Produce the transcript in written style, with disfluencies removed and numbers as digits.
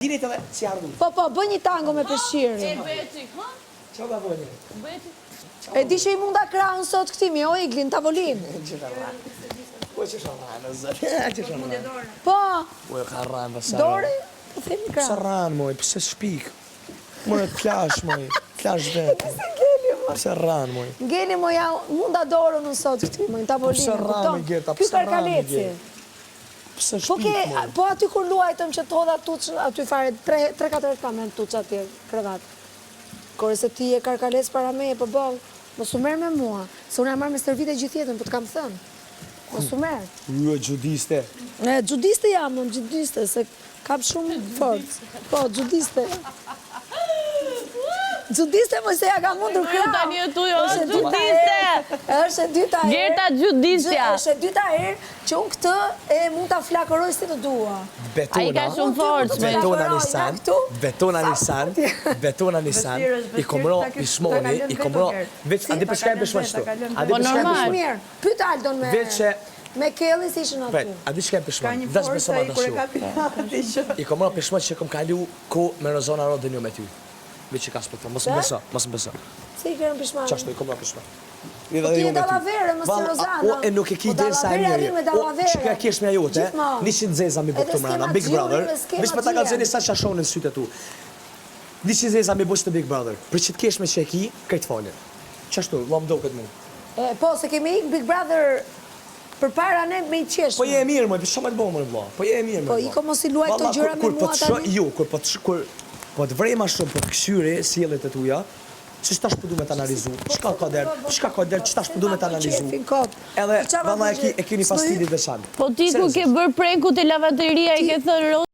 Dinit edhe si ardhu. Po, bë një tango me peshqiri. Qa da bojnë? E di që i munda kraun sot këtimi, o Iglin, tavolin. Po që sharanë, zërë. Që sharanë. Po, Po e ka ranë dhe sarë. dore, po themi Pëse kraun. ranë, moj, pëse shpik? Moj, flash, moj, flash vetë. Pëse ranë, moj. Ngeli mo ja munda dorën në sot këtimi, tavolin. Pëse ranë, Gerta, Ky pëse ranë, karkaleci. Gerta. Pëse Po shpik, ke, moj. po aty kur luajtëm që të hodha tuç, aty fare 3-4 kamen tuç atje, krevat. Kore se ti e karkales para me, po bëll, mos u merr me mua, se unë e marrë me stërvite gjithë jetën, po të kam thënë. Mos u merr. Ue, gjudiste. E, gjudiste jam, unë gjudiste, se kam shumë forcë. Po, gjudiste. Gjudiste, më se ja ka mundur krau. Tani e tu jo, Është e dyta gjudiste. herë- Është e dyta herë. Gerta gjudisja. Është e dyta herë që unë këtë e mund ta flakëroj si të dua. A i ka shumë forcë, me. Betona Flakëroj, Nissan, ja, këtu. betona Nissan, betona Nissan, i komro, i smoni, i komro, veç, andi përshka e bëshma qëtu. Andi Po përshka e normal. bëshma. Mirë, pyet Aldon me... Veç që, Me Kelly si ishin vet, aty. andi shka e bëshma. Dash besoma dashu. I komro pëshma që kom kalu ko me Rozona Rodën jo me ty. Veç që ka spetro, mos më beso, mos më beso. Si i kërën pishmanë? Qashtu, i komro pëshma. Po ti e dallavere, mos si Rozana. O, e nuk e ki Po del sa e dallavere njëri. arrin me O, dallavere. që ka kesh me ajote, Gjithmonë. 100 zeza mi Edhe bëgë të mrena, skema Big Gjuri, Brother. me skema Veç me ta ka tjera. zeni sa që ashonin sytë tu. 100 zeza mi bëgë të Big Brother. Për që të kesh me që e ki, krejt falin. Qashtu, lam do këtë mu. Po, se kemi ik Big Brother për para ne me i qeshme. Po je e mirë, moj, për shumë të bëmë, moj, vla. Po je e mirë, moj, Po, vla. iko mos i luaj të Valla, gjëra me kur po mua të tani. Jo, kur po të vrema shumë, po të këshyri sjellet e tuja, që shtash përdu me të analizu, qka ka der, që tash përdu me të analizu. Edhe, valla, e keni fastidit dhe shanë. Po ti ku ke bërë prenku të lavanderia, i ke thënë